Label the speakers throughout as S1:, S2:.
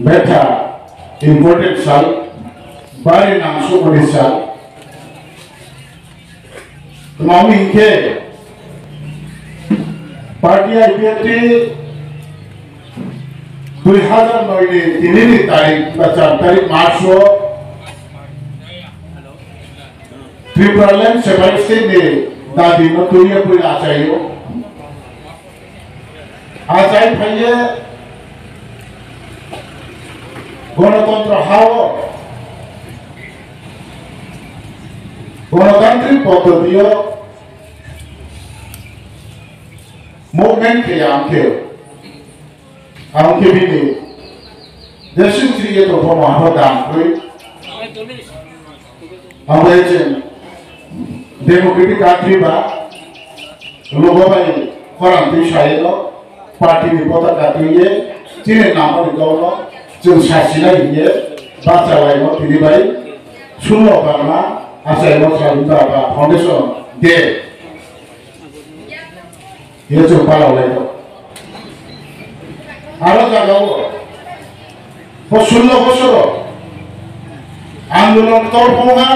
S1: बेथा imported साल बारी नामसो बड़ी साल मामी इनके पार्टी आईपीएफटी 2009 दिननि तारीख 4 तारीख मार्च को त्रिपुरालैंड सेपरेटिस्ट ने दादी में तुरिया कोई आचार्यों आचार्य भाइये गणतंत्र हाव गणतांत्रिक पद्धतियों मूवमेंट के आंके भी नहीं देश में तो हम वहाँ दाम कोई हमारे डेमोक्रेटिक कंट्री बा लोगों भाई क्रांति शायद पार्टी की पता करती है जिन्हें नाम निकालना जो शासिना है बाचा वाई मत फिर भाई सुनो करना आचार्य मत साधुता बा फाउंडेशन दे ये जो पाला वाला है आलो जागा वो वो सुनो वो सुनो आंदोलन तोड़ पोंगा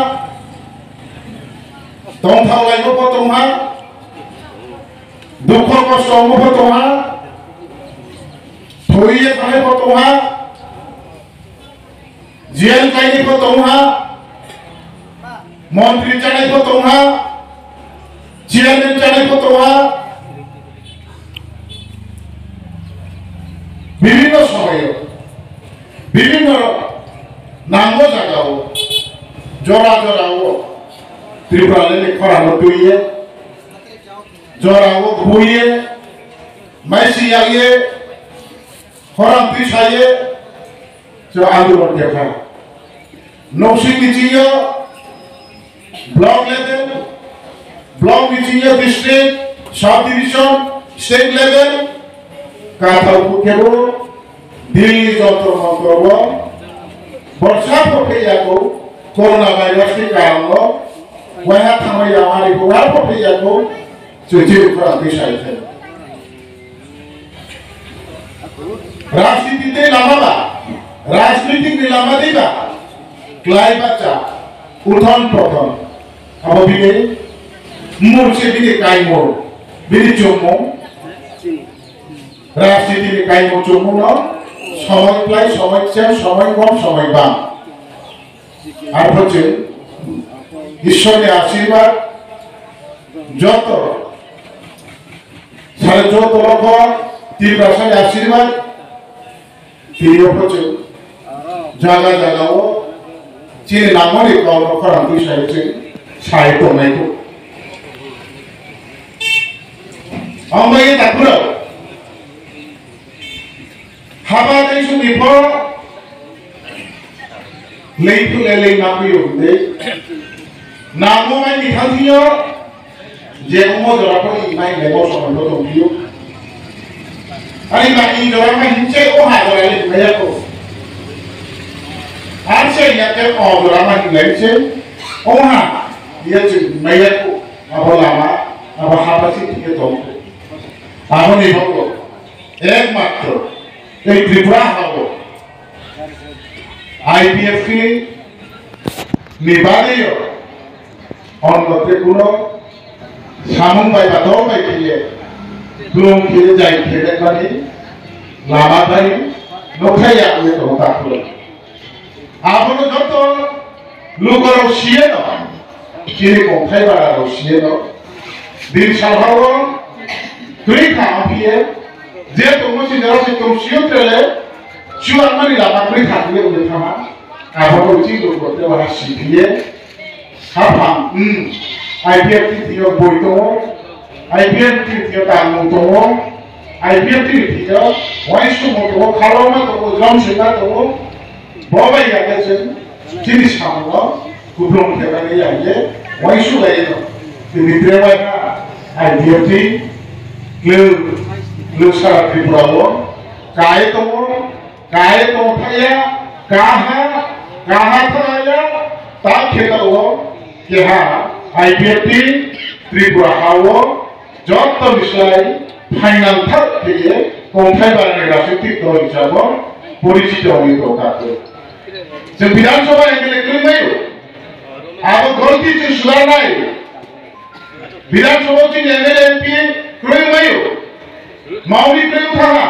S1: तों थाव लाइनो को तोंगा दुख को सोमो को तोंगा थोड़िए खाने को तोंगा जेल जाने को तोंगा मंत्री जाने को तोंगा चेयरमैन जाने को तोंगा विभिन्न समय विभिन्न नामो जागाओ जोरा जोरा वो त्रिपुराले ने खरा लटुइए जोरा वो भूइए मैसी आइए खरा पिछाइए जो आंदोलन देखा नौसी नीचिए ब्लॉक लेवल ब्लॉक नीचिए district sub division state level काथाल कुकेरो दिल्ली जोंतर मंत्रो वर्षा प्रक्रिया को कोरोना वायरस के कारण वहाँ थामे हमारी बुराई प्रक्रिया को जो जीव क्रांति शायद है राजनीति ते लामा राजनीतिक लामा देगा क्लाई बच्चा उठान पठान अब भी मोर से भी काई मोर भी चोमो राजनीति में काई मोर चोमो ना समय प्लाई समय से समय कम समय बाम আর হচ্ছে ঈশ্বরের আশীর্বাদ যত সাড়ে 14 লক্ষ তীব্রাশায় আশীর্বাদ তিনিও হচ্ছে জায়গা জায়গাও যে নামরে কর্ম ক্রান্তি সাহিত্যে সাহিত্য নাইতো আমরা এই তাকুরা হাবা দেশ বিফল लेइफु ले मापियो दे नामो में निखाथियो जेमो जरापो इमाय लेबो समलो तोंगियो अरे माई जरा में हिंचे ओ हा जरा ले मेयाको आसे याते ओ जरा में लेचे ओ हा ये मेयाको अबलामा अब हाबासी के तोंको आबनि भगो एकमात्र এই ত্রিপুরা হাবো आईपीएफ की निबादियो और मध्य गुणों सामुन बाई बातों में किए ग्लोम किए जाए खेले बनी लामा भाई नोखाया हुए तो होता खुले आप लोग जब तो लोगों रोशिये ना किसी को खाई बारा रोशिये ना दिन शाबाओ तुरी काम किए जे तुम मुझे जरा से तुम शियों तेरे Cuman mari lapan kali hati udah sama, apa kunci tu buatnya orang sipie, apa? IPF tiga boy tu, IPF tiga tamu tu, IPF tiga, wise tu tu, kalau mah tu, jam sudah tu, bawa ya kerja, jadi sama, kubur kita ni aja, wise tu lagi tu, ini terima IPF tiga, lu salah Tripura kaya tu. काय तो उठाया कहाँ था आया ताक खेता हुआ कि हाँ आईपीएफटी त्रिपुरा हावो जब तो विषय फाइनल था कि ये कौन-सा बारे में राष्ट्रीय तो हिसाबों পরিচিত হইত তাকে যে বিধানসভা এমএলএ করিমাই আবো গলতি যে সুধারনাই বিধানসভা যে এমএলএ এমপি করিমাই মাউলি করিম থানা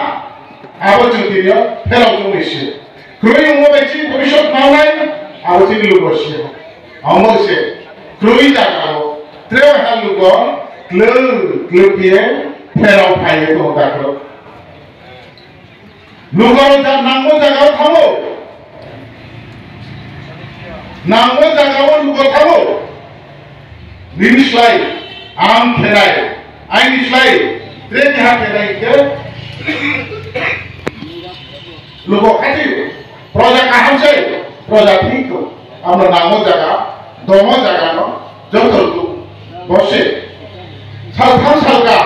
S1: আবো জতিরিয়া ফেরাও জমিছে করিম মোবাইছি ভবিষ্যৎ মাওনাই আবো চিনি লুগছে আমছে করিম জাগাও त्रेव हालुगो क्लु क्लुकिए फेराव फाइए तो दाखरो लुगो जा नांगो जागाव थांगो नांगो जागाव लुगो थांगो निनिस्लाय आम फेराय आइनिस्लाय त्रे देहा फेराय के लुगो खाति प्रजा काहामसै प्रजा ठीक আমরা नांगो जागा दमो जागा न जतलु বসে সালখান সালকা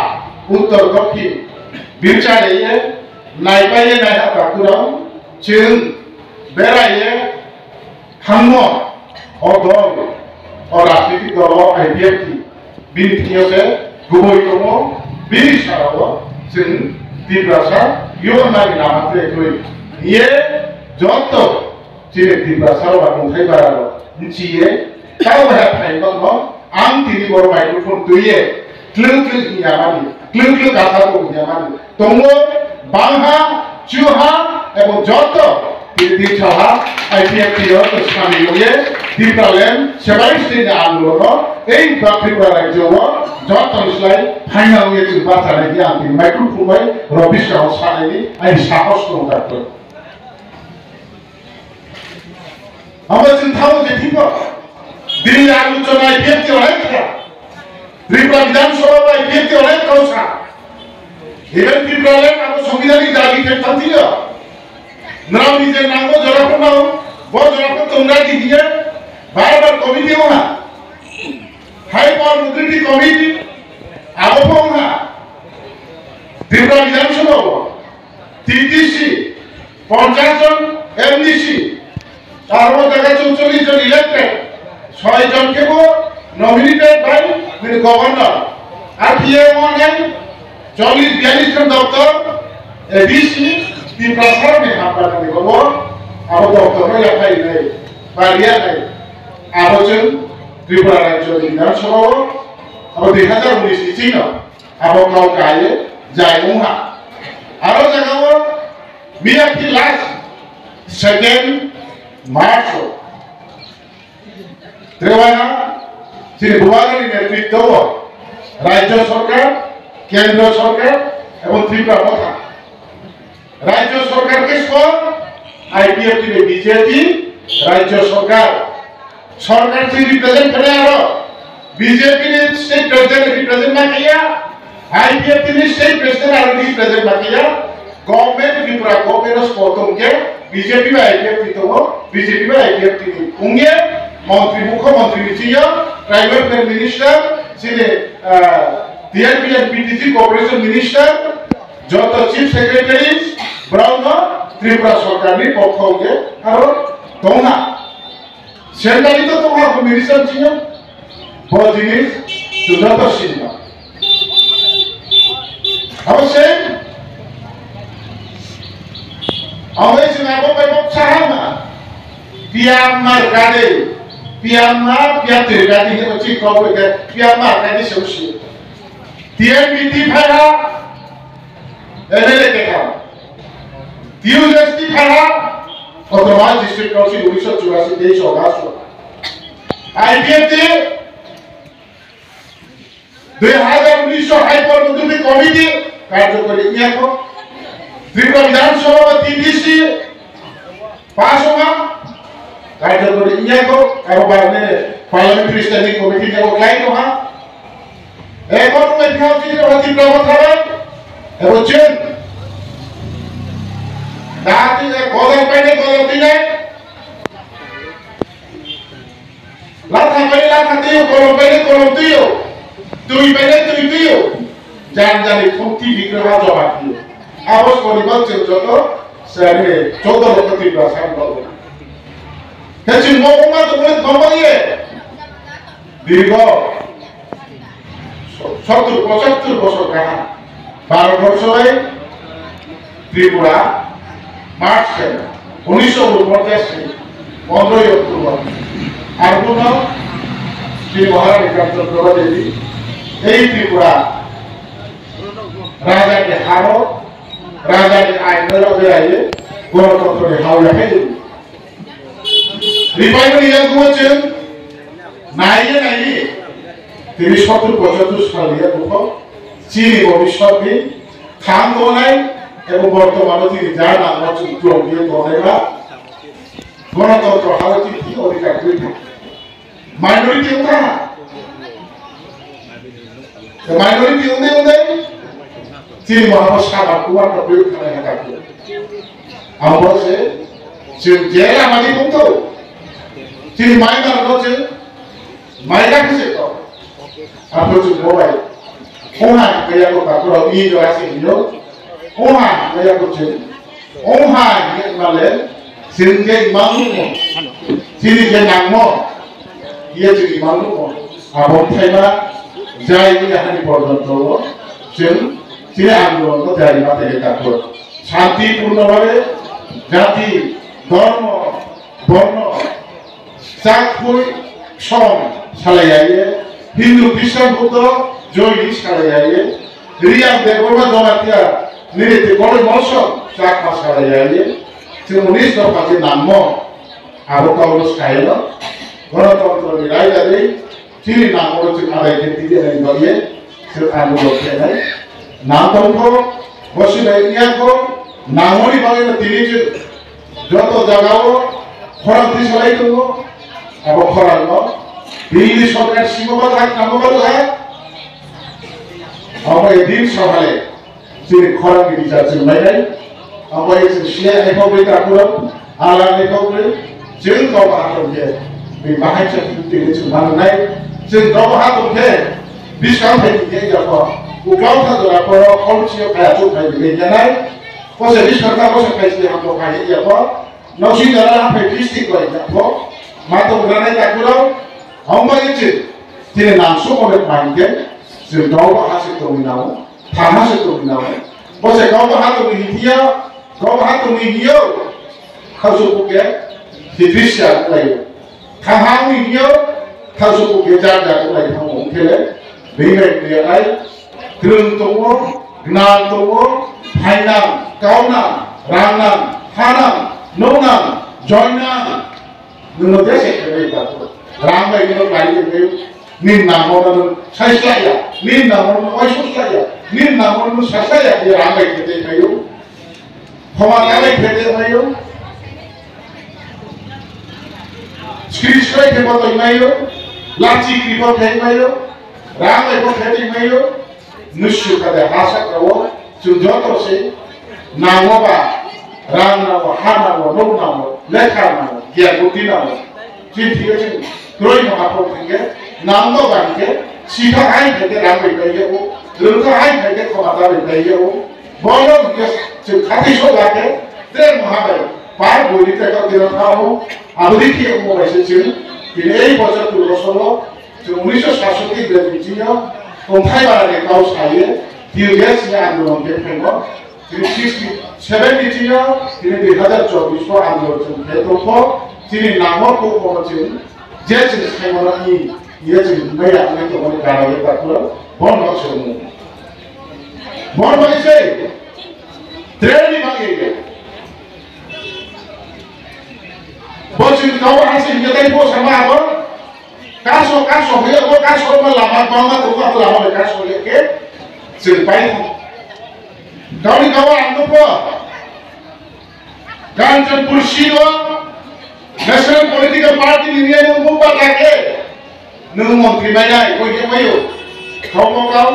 S1: উত্তর দক্ষিণ বিরচারে নাইপাইয়ে নাইহা কাকুরাও চিন বেড়াইয়ে হান্ন অদল ও রাজনৈতিক দল আইপিএফটি বিনিয়োগে গুবই দङ বিনি সারাও जों ত্রিপুরা ইউনানি নামাতে কই ইয়ে যত চিনে ত্রিপুরা বা মুখাই বাড়ালো নিচিয়ে তাও ভাই ফাইন দङ आं तिनि बर माइक्रोफोन दुइये क्लिं क्लिं यामानि क्लिं क्लिं गाथाखौ यामानि दङ बांहा चुहा एबं जत तिनि छहा आईपीएफटी सामि लगे दिपालेन सेबाइ स्टेज आन्दोलन এই ত্রিপুরা রাজ্যও जत इसलाय फाइनाल ये जों बाथानाय कि आं तिनि माइक्रोफोन बाय रबिस गाव सानायनि आइ साहस दङ दाखो আমরা जों थाव जेथिबो दिल्ली आलोचना आईपीएफटी अनेक त्रिपुरा विधानसभा आईपीएफटी अनेक कौसा इवन त्रिपुरा ले आबो संविधानिक दाबी के थांथियो नाम निजे नांगो जराफोर नाव बो जराफोर तोंगा दिदिए बार-बार कमिटी होना हाई पावर मोबिलिटी कमिटी आबो होना त्रिपुरा विधानसभा टीटीसी 50 জন एमडीसी तार मধ্যে 44 জন इलेक्टेड 6 জনকে নমিনেটেড বাই গভর্নর আর পিএমও নাই 40-42 জন দপ্তর এডিসি ত্রিপুরা সরকার হামপানা দিব আবো দপ্তর রাখাই নাই বাড়িয়া নাই আবো जों ত্রিপুরা রাজ্য বিধানসভা আবো 2019 চিন আবো গাও গায়ে যায়মা আরো জায়গাও মিয়াকি লাস্ট 2 মার্চ त्रेवाना श्री बुवागानी नेतृत्व राज्य सरकार केंद्र सरकार एवं त्रिपुरा मथा राज्य सरकार के स्वर आईपीएफटी में बीजेपी राज्य सरकार सरकार से रिप्रेजेंट करे आरो बीजेपी ने स्टेट प्रेसिडेंट रिप्रेजेंट ना किया आईपीएफटी ने स्टेट प्रेसिडेंट आरो रिप्रेजेंट ना किया गवर्नमेंट त्रिपुरा गवर्नमेंट स्पोर्टम के बीजेपी में आईपीएफटी तो बीजेपी में आईपीएफटी उंगे मंत्री मुख्यमंत्री निचिया प्राइवेट मिनिस्टर सिने TRP and PTC cooperation minister जत चीफ सेक्रेटरी ब्राउन त्रिपुरा सरकारनि पक्षगे आरो दङा सेंट्रालि तो दङा मिनिस्टर चिया बजिनिस सुजाता सिन्हा अवश्य अवश्य नाबो बायबो साहामा पियामार गाडे पियामा पियाते गाडी के पछि कबो के पियामा गाडी सौसी टीएमबीटी फारा एमएलए के काम टीयूएसटी फारा ऑटोमाइज डिस्ट्रिक्ट काउंसिल 1984 23 अगस्त आईपीएफटी 2019 हाइपर मोबिलिटी कमिटी कार्यकारी ইয়াকো त्रिपुरा विधानसभा टीडीसी पास होगा कार्यकारी ইয়াকো এবং বারনে পার্লামেন্টারি স্ট্যান্ডিং কমিটি के ক্লাইন্ট होगा এখন में কাউন্সিল অতি প্রবল হবে এবং চেন দাঁতি গদর পাইনে গদর দিনে লাথা পাইনে লাথা দিও কলম পাইনে কলম দিও তুই পাইনে তুই দিও জান জানি ফুটি বিগ্রহ জমা দিও আবস করিবার যত সারে 14 লক্ষ ত্রিপুরা সান বলবো কেছি মহম্মা তো বলে ধমইয়ে দীর্ঘ 70-75 বছর কানা 12 বছরে ত্রিপুরা মার্চ 1949 15ই অক্টোবর আর কোন শ্রী মহারানী কাঞ্চনপ্রভা দেবী এই ত্রিপুরা রাজাকে হারো রাজাকে আইনের বেড়াইয়ে গণতন্ত্রের হাওড়াকে দেবী রিপাইমারি বলছেন নাইয়ে 1775 সালে চীন ভবিষ্যতে খান দোনাই এবং বর্তমানে তিনি যার নাম হচ্ছে দ্রৌপদী দোনাইরা গণতন্ত্র হারতি কি অধিকার করে থাকে মাইনরিটি উঠা মাইনরিটি উদে তিনি মহারাজ সাবা কুমার প্রয়োগ করে থাকে আমরা সে যে আমাদের বলতো তিনি মাইনার হচ্ছে মাইনা কিছু তো আপনি হচ্ছে মোবাইল ওহা কয়া ko kapro i jo ase yo oha kaya ko chen oha ye male singe mangu mo sini je nangmo ye chiri mangu mo abon thaiba jai ni hani porjonto chen sini andolon ko jari mate ke kapro শান্তি পূর্ণভাবে জাতি ধর্ম বর্ণ চাকরি সম সালাইয়ে হিন্দু খ্রিস্টান বৌদ্ধ Jain সালাইয়ে Real Debbarma Jamatia নিরিতে বড় মনস চাকমা সালাইয়ে যে 19 দফা যে নাম আবকাউল স্টাইল গণতন্ত্র রায়দারে চিনি নাম হচ্ছে আদায় ক্ষেত্রে দিয়ে গিয়ে সে আন্দোলন করে নাম তন্ত্র বসে ইয়াকো নামরি ভাবে তিনি যে যত জায়গাও খরাং দিশালাই করব এবং খরাং দিল্লি সরকার সীমাবদ্ধ হাত নামবদ্ধ হাত আমরা দিন সকালে তিনি খরাং বিচার ছিল নাই আমরা এই শিয়া একবে কাকুর আলা একবে जों गाव हातोंखे बे बाहायचा तिनि सुमान नाय जों गाव हातोंखे बिसां फैदि जाखो उगाव थादरा पर खलसियो खायाचो फैदि जानाय पसे बिसरता पसे फैदि हातो खाय जाखो नसि दरा फै डिस्ट्रिक्ट गय जाखो मातो ग्रानाय काकुराव हमबायचे तिनि नामसो करे माइके जों गाव हासे तोमिनाव थामासे तोमिनाव पसे गाव हातोंनि हिथिया गाव हातोंनि हियो खासो पुके Divisa layu, kahawi hiyo, kasu kejar jatuh layu kamu kele, bingai dia layu, keruntungo, gnantungo, hainam, kaunam, ranam, hanam, nonam, joinam, nunutnya sekali itu, ramai itu layu itu, nin namun saya saja, nin namun oisus saja, nin namun saya saja dia ramai kita itu, pemandangan kita itu. Skripsoi ke boto imayo, laci kripo ke imayo, ramai ko ke imayo, nusyu kada hasa kawo, sunjoto se, namo ba, ram namo, ha namo, no namo, lekha namo, kia buti namo, cinti ke cinti, kroi no hapo tingge, namo ba tingge, sita ai ke ramai kaya wo, lurka ai ke komata kaya wo, bono ke khati so lake, tre mohabai, par boli te ka dira thaho. আধুনিক সময় এসেছিল তিনি এই বছর দুর্গসলো 1967 গ্রেজুয়েটিয়া কোথায় বাড়ালে cow সাইয়ে দীর্ঘেশ আন্দোলনকে ফেলব তিনি 70 তিনি 2024 আন্দোলন খেতোফ তিনি নামকো বলছেন যে সাইমনি ইয়েছে মেয়া আমি তো বলি গাড়ালে তারপর বন হচ্ছে বন হয়েছে ট্রেনই ভাঙিয়ে Bocil kau hasil kita ibu sama apa? Kaso ya, kau kaso lama banget, kau lama kaso leke, sampai kau ni kau anu apa? Kancan Pursiwa, National Political Party ni yang membuat lagi, nunggu terima kau dia mayu, kau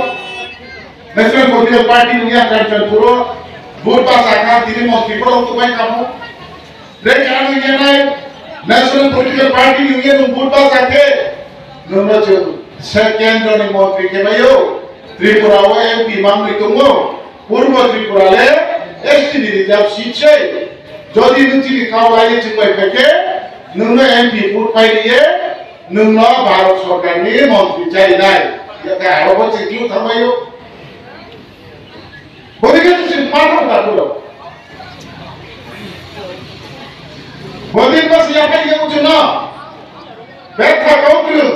S1: National Political Party ni yang Kancan Puro, buat pasangan ini mau terima untuk main kamu, mereka ni yang National Political Party Union Buddha Sake, Nunajun, Second Running Montri Kemayo, Tripura MP Mamri Tungo, Purba Tripura Le, STD Reserve Siche, Jodi Nuti Kawai Chipai Peke, Nuna MP Purpaiye, Nuna Baros Organi, Montri Chainai, Yaka Robot Chiku Tamayo. What is it? Part of that. বদিন বাস ইয়াফাই গেউছে না বেথা কৌকলু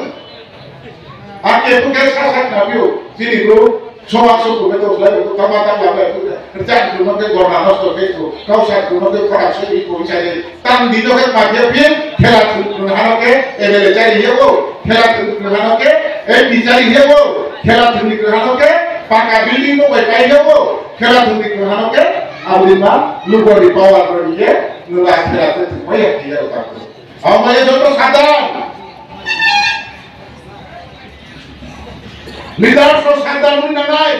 S1: আকে তো কে সাসাক নাবিও চিনি grew সমাজ সুবে তো লাগে তো তামাতা লাগে তো চার গুণকে গড়া নষ্ট কেতো কাউসার গুণকে খরাপ সই পৌঁছায় তাম দিনকে মাঝে ফির খেলা হানকে এবেলে চাই হেবো খেলা হানকে এই বিচারি হেবো খেলা হানকে পাকা বিল্ডিং নো পাই হেবো খেলা হানকে আউলিমা লুগরি পাওয়ার করিয়ে নুলা খেলাতে মই দিয়ে রাখো আমাদের যত সাধারণ লিডার ফর সাধারণ নাই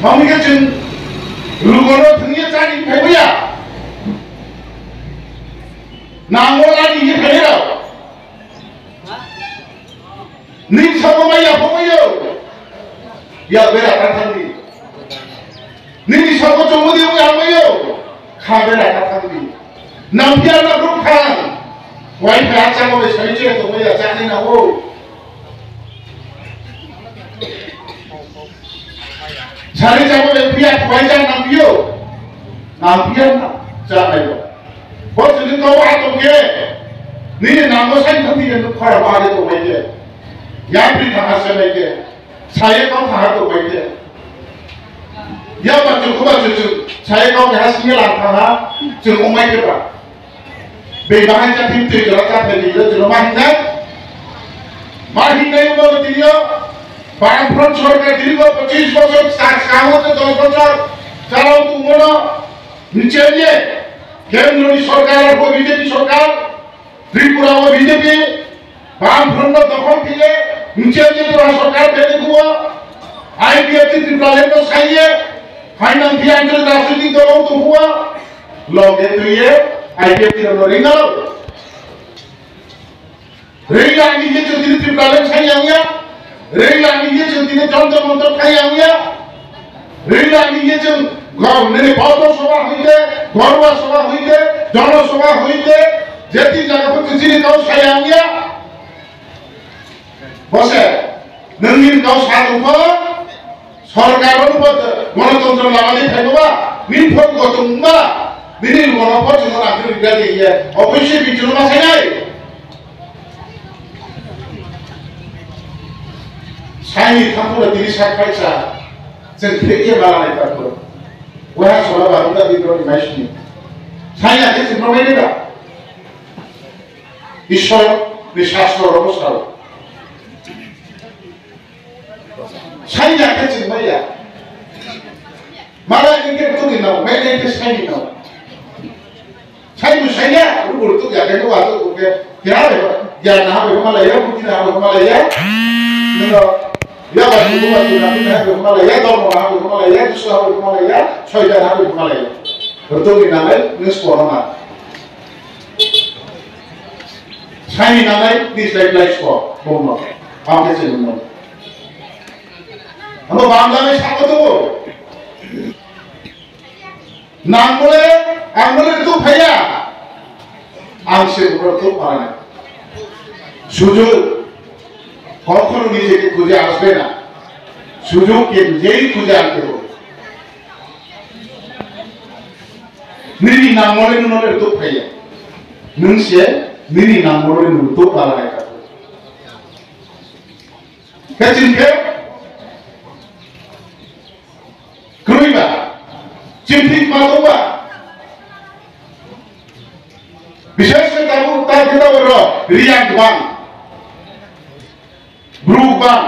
S1: মামিকে চিন লুগরো থিয়ে চানি ফেবিয়া নাঙ্গলা নিয়ে ফেরাও নি সবমাইয়া ফমাইও ইয়া বেরা কাথান্দি নি সর্বোচ্চ মোদি ওই আমাইও খাবেরা কাথান্দি নামপিয়া না গ্রুপ খান ওই ফ্যাচা হবে সইছে তো ওই জানি না ও সারি যাবো এপিয়া কয়টা নামপিও নামপিয়া না জানাইও বল যদি তো আতকে নি নামো সাই থাকি কিন্তু খরা বারে তো হইছে ইয়াপ্রি থাকা সেলাইকে সায়ে কাউ থাকা তো হইছে ইয়া বাচ্চু খুবা চুচু সায়ে কাউ হাসিয়ে লাখা जों अमायकेबा बे बाहाय जाथिम तैजरा जाथे दियो जों माहिनाय उनाव दियो बामफ्रन्ट सरकार दीर्घ 25 বছর সামনে 10 বছর চালাও তুমনো নিচে যে কেন্দ্রীয় সরকার আর বিজেপি সরকার ত্রিপুরা ও বিজেপি বামফ্রন্ট দখল থেকে নিচে যে সরকার পেতে গুয়া আইপিএফটি ত্রিপুরা সাইয়ে ফাইনান্সিয়াল আঞ্চলিক রাজনৈতিক দল তো হুয়া লগে তুইয়ে আইপিএফটি রিঙ্গাল রিঙ্গা নিজে যদি ত্রিপুরা সাইয়া রিঙ্গা নিজে যদি যন্ত্র মন্ত্র খাইয়া রিঙ্গা নিজে মানে পৌর সভা হইতে ঘরোয়া সভা হইতে জনসভা হইতে যেটি জায়গা প্রতিনিধি কাউ সাইয়া বসে নঙ্গিন কাউ সাধুফ সরকার গণতন্ত্র লাগালি থাকবা নির্ভর গতমবা বিনিল গণপর जों नागिर बिगादि অবশ্যই বিচুন মাসে নাই সাইনি থামপুরা দিলি সাকাইসা जों ফেকে বানাই তারপর ওয়া সরা বারুদা বিদ্রোহী মাইসনি সাইনা কে সিনবাইরা ঈশ্বর নিঃশ্বাসর অবস্থা সাইনা কে সিনবাইয়া মালা ইনকে তো দিনাও মেনে কে সাইনি নাও সাইবু সাইয়া রুবুর তো যাকে তো আতো ওকে क्या है या ना हो हिमालय कुछ ना हो हिमालय नंगा या बात को बात ना है हिमालय दो ना हो हिमालय दूसरा हो हिमालय ছয়টা না हो हिमालय তো কি নামে নিউজ পড়না সাইনি নালাই প্লিজ লাইক ফর বলনো আমাকে চেনো আমরা বাংলায় স্বাগত নাম বলে আমলে তো ভাইয়া আংশে তো পারে না সুযোগ কখনো নিজেকে খুঁজে আসবে না সুযোগকে নিজেই খুঁজে আনতে হবে নিরি নাম বলে নুনলে তো ভাইয়া নুনসে নিরি নাম বলে নুন তো পারে না কাচিনকে কইবা চিন্তিত মাতবা বিশেষ করে তার যেটা বলল রিয়াক্ট বান ব্রুক বান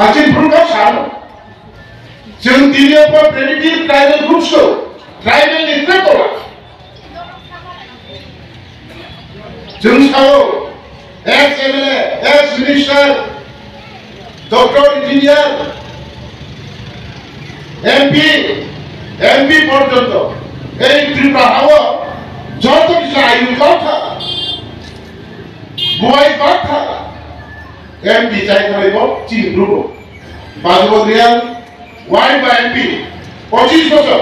S1: আছেন ব্রুকও সারো जों दिल्लीयाव प्रिमिटिव ट्राइबल ग्रुप्स को ट्राइबल नेटवर्क को जों सावो ex MLA x minister doctor engineer MP পর্যন্ত এই ত্রিপুরা হাওয়া যত কিছু আইন কথা বুয়াই কথা এমপি চাই করিব চিন গ্রুপ বাজবদ্রিয়াল ওয়াই বা এমপি 25 বছর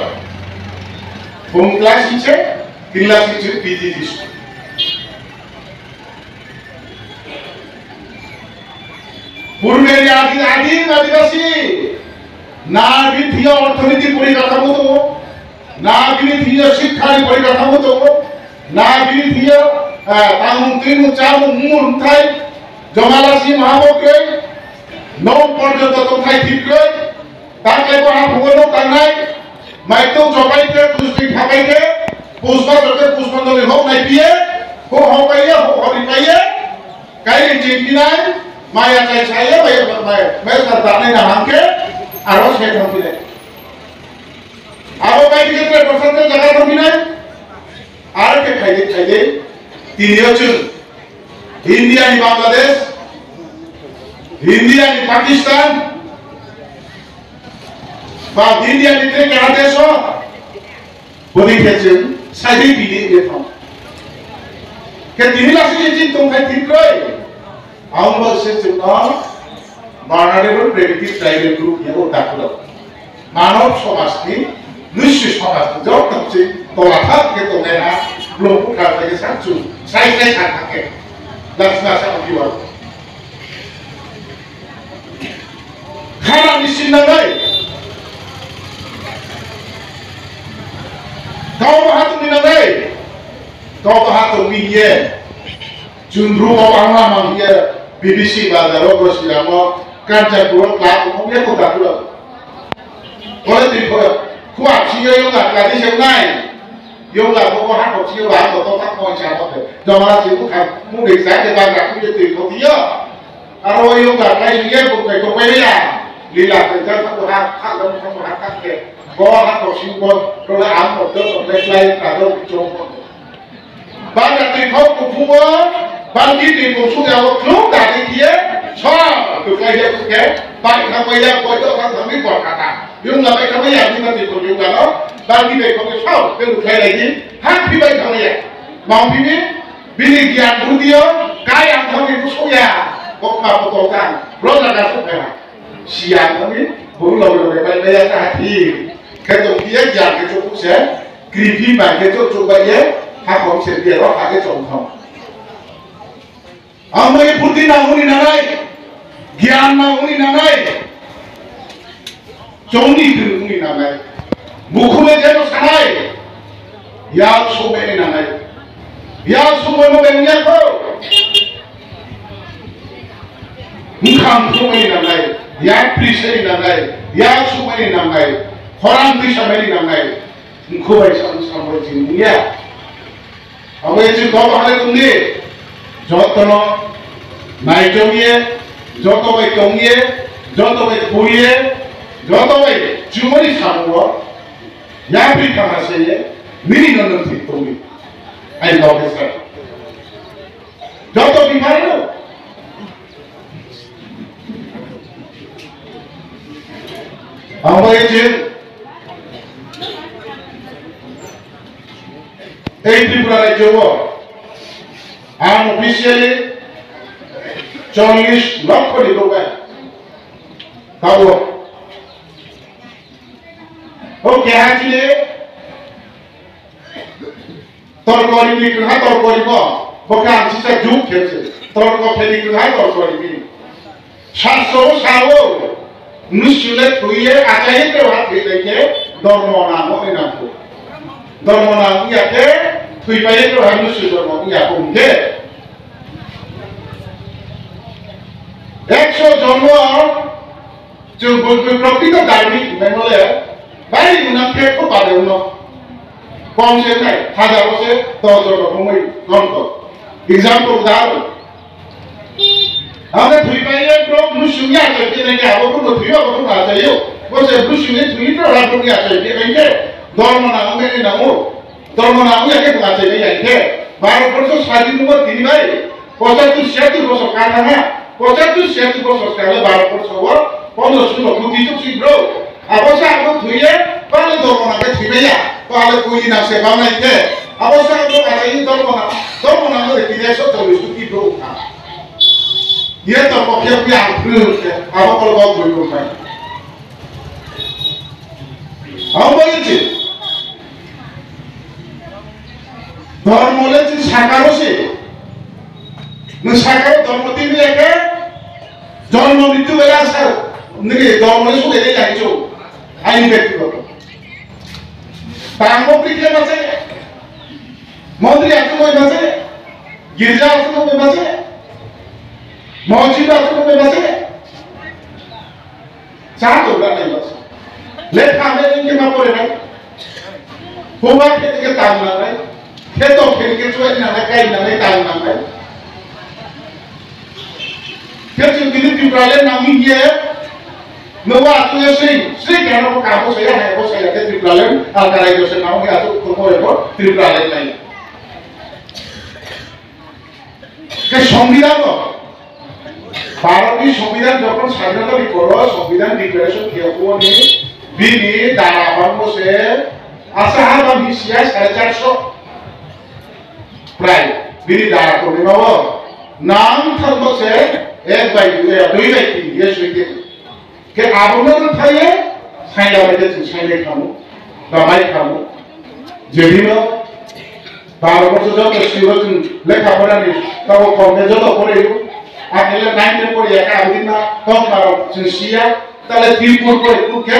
S1: কোন ক্লাস শিখছে 3 ক্লাস শিখছে পিজি দিছে পূর্বের আদিম আদিবাসী না বিধীয় অর্থনীতি পরিকাঠামো দङ না বিধীয় শিক্ষাनि পরিকাঠামো দङ না বিধীয় তাमुं तुमुं चामुं मुंथाय जमालासि महाबोकै नौ पर्यन्त दंथाय थिगै ताकैबो हाफुगनो तांनाय माइतो जबायके कुस्ति थाबायके पुष्पा जते पुष्पन्दले हक नायबिये हो हबाये हो हरिबाये काई जिंगिनाय माया चाय चाये माय सरदारनि नामके आरो से थांफिनाय आरो बायदि के परसेंटेज जागा थांफिनाय आरो के खायदे तिनियो जों इंडिया नि बांग्लादेश इंडिया नि पाकिस्तान बा इंडिया नि बांग्लादेश बदि खेजों साइडि बिदि एथाम के तिनि लासि जिन दंखाय थिगै आंबो से जोंना मानारेबो प्रेमिटिव ट्राइबल ग्रुप याव दाखुल मानव समाजनि निश्चित समाज जब तक से तलाथा के दंनाया लोगों का लगे साचु साइड साथाके लासना साबिवा खाना निसिननाय गाव हात मिनाय गाव हात मिये जुनरु आंना मांगिये बीबीसी बाजारो गसिरामो कांचापुर क्लाब मबे को दाखुल बोले दिखो खुआ छियो योगा क्लादि सेवनाय योगा को हात छियो हात तो तक पहुंचा होते जमाना से खा मु देखा के बाग राखु ये तो दियो आरो योगा काई ये को तो पेया लीला के जब को हात खा लो को हात खा के बो हात को सिंगो तो ले आम को तो लाई का दो चों बाग राखु को फुबो बांगी दी को सुया को क्लू दादी किए छ तो काई के बाग का पहिला को तो थमी पड़ता yung là cái mấy nhà chúng ta thì còn dùng là nó bao nhiêu về còn sao cái lục này gì hát phi bay thằng này mong phi biết biết gian cũng tiêu cái ăn thằng này cũng số nhà có mà có tổ càng rất là đa số phải là xì ăn thằng ấy cũng lâu rồi bay bay ra thì cái tổ kia gian cái chỗ cũng sẽ creepy mà cái chỗ bay ấy hát không sẽ bị đó hai cái chỗ không ông ấy bút tin nào cũng đi nào đây gian nào cũng đi nào đây जोंनि धोरोमनि नामाय मुखुले जेनो सानाय या सोबेनि नामाय या सोबेनो बेंगियाखौ मुखाम सोबेनि नामाय या प्रिसेनि नामाय या सोबेनि नामाय खरां दिसामेनि नामाय मुखुबाय सामसामबाय जिनिया अबे जे गबाहाले तुमनि जतनो नायजोंये जतबाय दंये जतबाय बुरिये जतबाय जुमनि Samoa या भी कहां से ये मिनी नंदन थी तुमने आई लव दिस सर जतो बीमार नो हमारे जे त्रिपुरा राज्य वो आम ऑफिशियली 40 लाख लोग हैं ताऊ ओके हाजिले तरकारी बिक्रा तरकारी को बकान सिसा जुक खेलसे तरकारी फेलिक्रा तरकारी बि सासो सावो निसुले थुये आचाय के हाथ लेके धर्मना मने नामको धर्मना याके थुइबाय के हाथ निसु धर्म या बुंगे 100 जन्म जों प्रकृति धार्मिक बेंगले बाई गुना के को बादे उनो कौन से नहीं हजारों से 10 रकमई कौन को एग्जांपल दार हमने थ्री पाई है प्रो ब्लूशुनिया चाहिए नहीं क्या वो तो थ्री वो तो ना चाहिए वो से ब्लूशुनिया थ्री तो रातुनिया चाहिए कहेंगे धर्मना हमें ना हो धर्मना हमें क्या करना चाहिए यानी 12 स्वाधीन नंबर 3 भाई 75 वर्ष का था ना 75 वर्ष का है 12 वर्ष हुआ 15 सुनो खुदी तो सी ब्रो अब से आपको थुये पहले धर्मना के थुइया पहले कोई ना से बानाई थे अब से आपको आए धर्मना को देखिए सो तो सुकी ब्रो था ये तो पक्के पे आप्रिल के अब को बहुत कोई को है हम बोले थे धर्म बोले थे साकारो से न साकारो धर्म तीन लेके जन्म मृत्यु बेला सर नहीं धर्म ने सुने नहीं जाए जो আইন ব্যক্তিগত সামগ্রিক আছে মন্ত্রী আছে কই আছে গির্জা আছে কই আছে মসজিদ আছে কই আছে চা তো নাই আছে লেখা মেরে কে মা পড়ে নাই হোমা খেতে তাল না নাই খেতো খেতে চুয়াই না কাই না তাল না নাই কেউ দিনে ত্রিপুরালের নামি গিয়ে নবা তুই সেই কেন কাপড় সেই হ্যাঁ বসে রাখে ত্রিপুরালের আর কারাই বসে নাও গিয়ে আতো করে ত্রিপুরালের নাই কে সংবিধান ভারতীয় সংবিধান যখন স্বাধীনতা বিপন্ন সংবিধান ডিক্লারেশন কেউ নিয়ে বিনি দাঁড়া আমার বসে আশা হাবা মিশিয়া 450 প্রায় বিনি দাঁড়া করে বাবা নাম থাকবছে এক বাই দুই বাই তিন দিয়ে শুইতে কে আবরণ থাকে সাইলা বাইতে সাইলে খামু বা মাই খামু যেদিন 12 বছর যত শিবজন লেখাপড়া নিয়ে তবে কমে যত পড়ে আগেলে 9 পড়ে একা দিন না কম পারো শিয়া তাহলে ত্রিপুর করে কুকে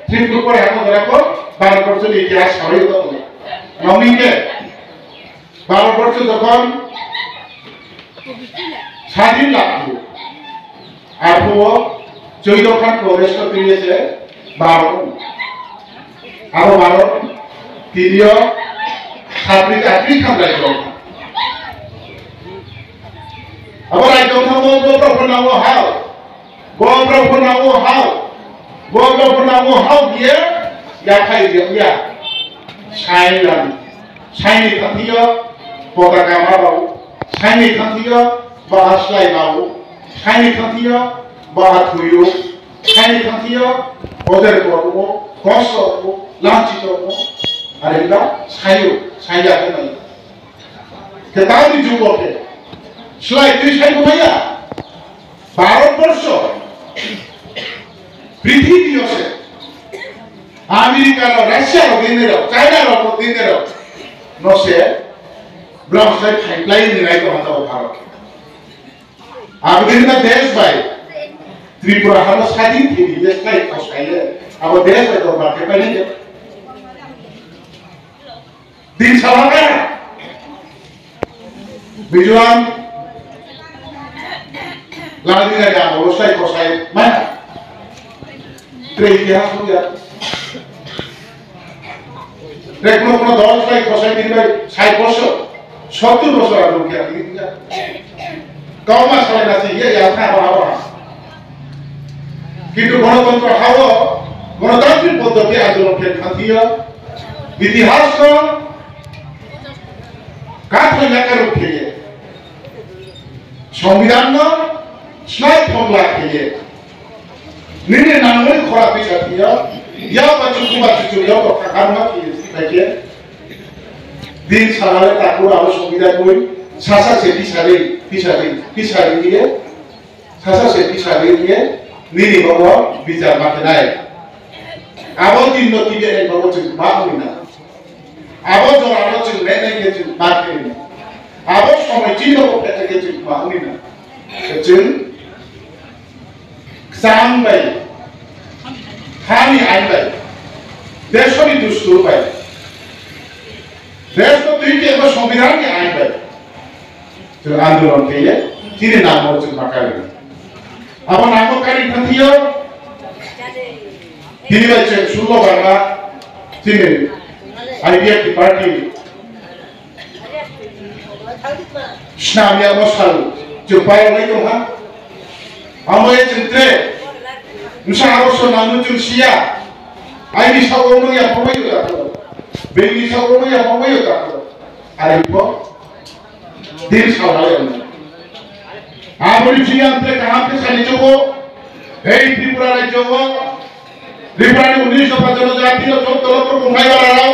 S1: ত্রিপুর করে এখন দেখো 12 বছর ইতিহাস সবাই তো নমিকে 12 বছর যখন স্বাধীন লাভ আপু 14 খান প্রদেশ দিয়েছে 12 আরো 12 তৃতীয় ছাত্রী খান রাজ্য আবার রাজ্য থামো গোপ্রভনাও হাও দিয়ে খাই দিয়া সাইলাম সাইনি থামিও পতাকা মারাও সাইনি থামিও বা আসলাই মাও সাইনি থামিও বা থুইও সাইনি থামিও ওদের করব কষ্ট করব লাঞ্ছিত করব আর এগুলা সাইয়াতে নাই কেতাবি যুবকে সেলাই তুই সাইব ভাইয়া ভারতবর্ষ পৃথিবী আছে আমেরিকার রাশিয়ার দিনের চায়নার দিনের নসে ব্রহ্মসাই পাইপলাইন নিরাই তো হতো ভারত আবেদিন দেশ ভাই ত্রিপুরা হলো স্বাধীন থেকে দেশ ভাই কসাইলে আবার দেশ ভাই তো বাকি পাইনি দিন সভাকা বিজুয়ান লাদিনা যা অবস্থায় কসাই মানে ইতিহাস হয়ে যায় দেখুন কোনো 10 ভাই কসাই দিন ভাই 60 বছর 70 বছর আগে কি আপনি দিন যায় কম আসলে না সে ইয়ে আপনা বাবা কিন্তু গণতন্ত্র হাও গণতান্ত্রিক পদ্ধতি আন্দোলনকে খাতিয়া ইতিহাস কাজ এলাকার উঠিয়ে সংবিধান স্নায়ু ফমলা খেয়ে নিনে নামে খরা পিছা দিয়া ইয়া বাচু কুবা চুচু ইয়া কাকারমা কি থাকে দিন সারালে তারপর আলো সংবিধান বই সাসা সে পিছারে দিয়ে সাসা সে পিছারে দিয়ে নিনি বাবা বিচার মাঠে নাই আবার দিন নতি দিয়ে বাবা চুপ বাহুই না আবার জন আলো চুপ নেই গেছে মাঠে না আবার সময় চিহ্ন করতে গেছে বাহুই না চুপ সাম ভাই খানি আই ভাই দেশরি দুষ্টুর ভাই দেশ তো তুই কে সংবিধান के आइन भाई तो आंदोलन के लिए तीन नाम हो चुका माकारी अब नामकारी खतियो तीन बच्चे सुलो करना तीन आईडिया की पार्टी स्नामिया मसाल जो पायो नहीं तो हाँ हम ये चिंते मुझे आरोप नानु चुसिया आईडी सावों या पमायो जाता बेबी सावों या पमायो जाता अरे वो दिल सावले आप बड़ी चीज़ अंतर कहाँ पे साली जो वो है त्रिपुरा राज्य वो त्रिपुरा ने 1950 जाती है जो तलों पर घुमाई वाला रहा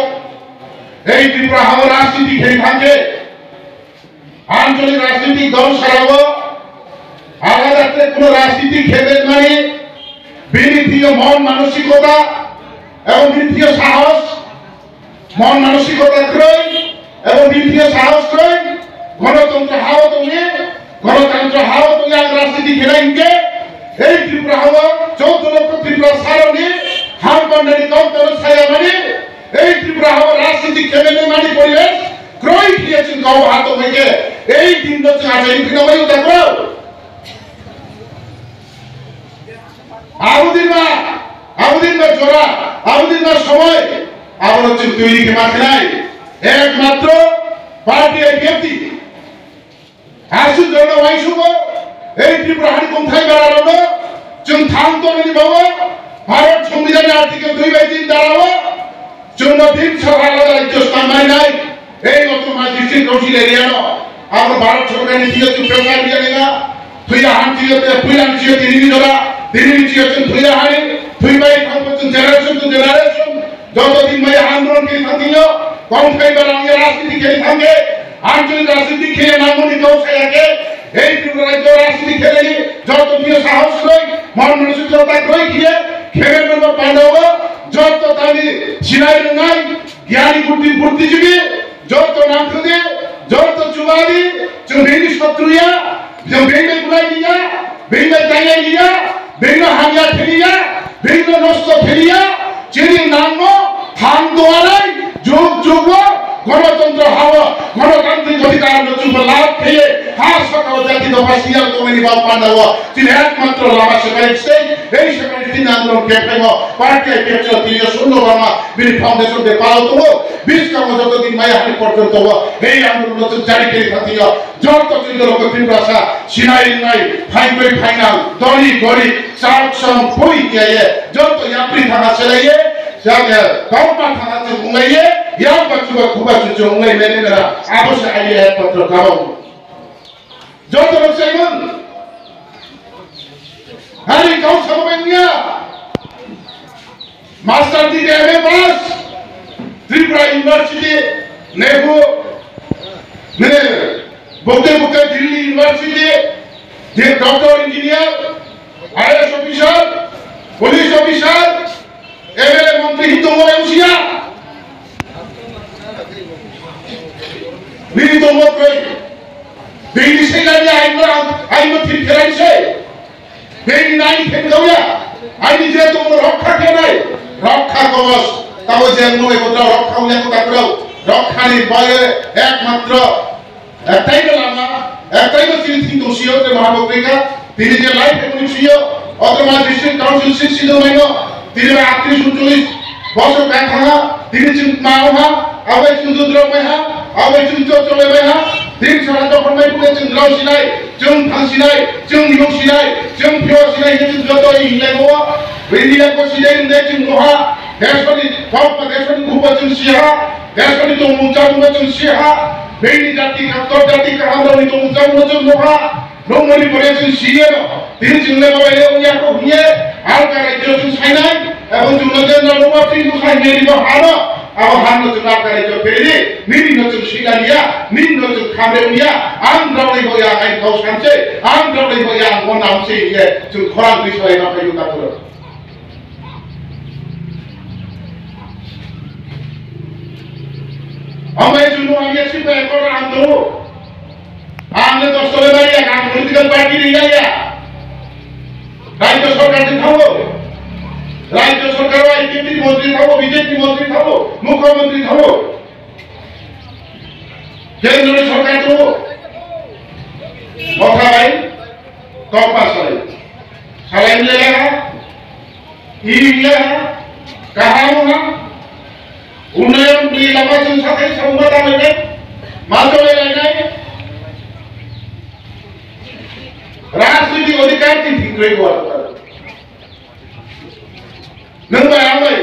S1: है त्रिपुरा हमारा राष्ट्रीय खेल खांचे आंचलिक राष्ट्रीय दल सरावो आगे जाते कुछ राष्ट्रीय खेलें मानी বিনীতীয় মন মানসিকতা এবং বিনীতীয় সাহস মন মানসিকতা ক্রয় এবং বিনীতীয় সাহস ক্রয় গণতন্ত্র হাওয়া তুমি গণতন্ত্র হাওয়া তুমি আজ রাজনীতি খেলাইকে এই ত্রিপুরা হাওয়া 14 লক্ষ ত্রিপুরা সারণী হাম মন্ডলী কৌতল ছায়া মানে এই ত্রিপুরা হওয়ার রাজনীতি খেলে মানে পরিবেশ ক্রয় খেয়েছেন গাও হাত থেকে এই দিন হচ্ছে আজ এই ফিনামাই দেখো আবুদিন বা জোড়া আবুদিন বা সময় আবার হচ্ছে তৈরিকে মাঠে নাই একমাত্র পার্টি এই ব্যক্তি আসুন জন্য ওয়াইশুব এই ত্রিপুরা হানি কোথায় বেড়ানো जों थांतोनि बाबा भारत संविधान आर्टिकल 2/3 दारावा जों दिन सभा राज्य स्थानाय নাই এই মত ম্যাজিস্ট্রেট কাউন্সিল এরিয়ানো আমরা ভারত সরকারের দিয়ে প্রেসার দিয়ে না তুইরা হান্তিতে পুইলান দিয়ে দিনি জরা দিনি দিয়ে তুইরা হানি তুই বাই থাকছেন জেনারেশন টু জেনারেশন যতদিন মাই আন্দোলন কে থাকিল কম খাইবার আমি রাজনীতি খেলে থাকে আঞ্চলিক রাজনীতি খেলে নামনি কৌশায়াকে এই ত্রিপুরা রাজ্য রাজনীতি খেলে যত দিয়ে সাহস লই মন মানসিকতা কই গিয়ে খেলে নম্বর পান্ডব যত তানি সিনাই নাই জ্ঞানী বুদ্ধিজীবী যত নাম খুদে যত চুবাদি চুবেনি শত্রুয়া যে বেইমে গুলাই নিয়া বেইমে তাইয়া নিয়া বেইমে হামিয়া ফেলিয়া বেইমে নষ্ট ফেলিয়া চিনি নাম থান দোয়ারাই যোগ যোগ গণতন্ত্র হাওয়া গণতান্ত্রিক অধিকার নতুন লাভ খেয়ে হার সকাল জাতি দফা সিয়াল কমিনি বাপ পান্ডব তিনি একমাত্র লাভা সেকারিছে এই সেকারি তিন আন্দোলন ক্যাম্পেইন পার্টি ক্যাপ্টেন তিনি শূন্য বার্মা বিল ফাউন্ডেশন দে পালতো 20 কাম যতদিন মায়াহানি পর্যন্ত এই আন্দোলন নতুন জারি করে থাকিও যত চিন্তা লোক ত্রিপুরা সিনাই নাই ফাইনাল দড়ি গড়ি চার সম কই দিয়ে যত ইয়াপ্রি থাকা চলাইয়ে যাকে কম্পা থাকা চুঙ্গাইয়ে ইয়ার বাচ্চা খুবা চুঙ্গাই মেনে মেরা আবশ্যক আইয়ে একমাত্র কারণ যত লোক চাইবেন হারি কাউ সবাই নিয়া master degree MA pass Tripura university Nehru মানে বুকে দিল্লি ইউনিভার্সিটি যে doctor engineer IAS officer police officer MLA মন্ত্রী হিতম এমসিয়া নিহিতম কই বেনি সেলানি আইন ঠিক করাইছে বেনি নাই খেলগয়া আইন যে তোমার রক্ষা কে নাই রক্ষা কবচ তাও যে নয় কথা রক্ষা হইয়া কথা করো রক্ষানি বয়ে একমাত্র একটাই লামা একটাই তিনি কিন্তু সিওতে মহাবক্রিকা তিনি যে লাইফ একুনিশিও অতমা ডিস্ট্রিক্ট কাউন্সিল শিক্ষিত হইল তিনি 38 বছর ব্যাখ্যা তিনি চিন্তামা আবে চুদ্র মেহা আবে চলে মেহা দিন সারা যখন মাই পুরে চন্দ্র সিনাই চং থাং সিনাই চং ইউ সিনাই চং ফিও সিনাই যে যত ইলে গো বেরিয়া কো সিনাই নে চং মহা দেশনি পাপ দেশনি খুবচন সিহা দেশনি তো মুচা মুচন সিহা বেনি জাতি কাতর জাতি কাহানি তো মুচা মুচন মহা নমনি পড়েছেন সিয়ে তিনি চিনলে বাবাইলে উনিয়া কো হিয়ে আর কারে যতু সাইনাই এবং জুনজেন নরবা তিন সাই নেরিব হানো আবার হানো তো না কারে যো ফেরি নিনি নতুন শিলালিয়া নিন নতুন খামরেউনিয়া আন্দ্রাউনি হইয়া আই খাও সানছে আন্দ্রাউনি হইয়া মন আমছে ইয়ে চুন খরান বিষয় না পাইও তা করো আমায় জন্য আমি একটু একবার আন্দোলন আমনে তো চলে বাইয়া কাম পলিটিক্যাল পার্টি নিয়া রাজ্য সরকার থাকো রাজ্য সরকার আইপিপি মন্ত্রী থাকো বিজেপি মন্ত্রী থাকো মুখ্যমন্ত্রী থাকো কেন্দ্র সরকার তো কথা ভাই কম্পাস হয় সালাইন লেগা ই লেগা কাহানো না উন্নয়ন নির্বাচন সাথে সংবাদ হবে মাধ্যমে নাই রাজনৈতিক অধিকার কি ঠিক রইব नंबर आवे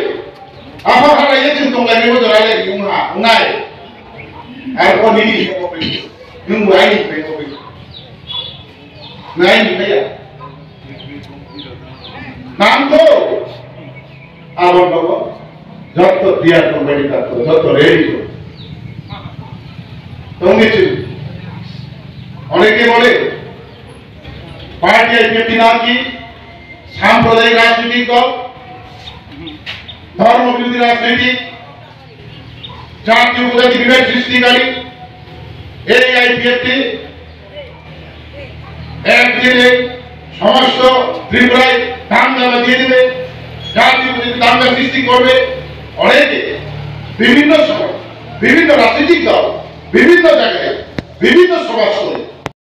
S1: आफा हारा ये चिंतों लगे वो जराले युंगा उनाय आर को निनी को पे युंग वाई पे को पे नहीं भैया नाम तो आवन बाबा जब तो दिया तो बड़ी का तो जब तो रेडी तो তুমি চিন অনেকে বলে পার্টি আইপিপি নাম কি সাম্প্রদায়িক রাজনৈতিক দল ধর্ম বিরোধী রাজনীতি জাতীয় উপজাতি বিভেদ সৃষ্টিকারী এই আইপিএফটি একদিনে সমস্ত ত্রিপুরায় দাঙ্গা বাজিয়ে দেবে জাতীয় উপজাতি দাঙ্গা সৃষ্টি করবে। অনেকে বিভিন্ন সময় বিভিন্ন রাজনৈতিক দল বিভিন্ন জায়গায় বিভিন্ন সভা করে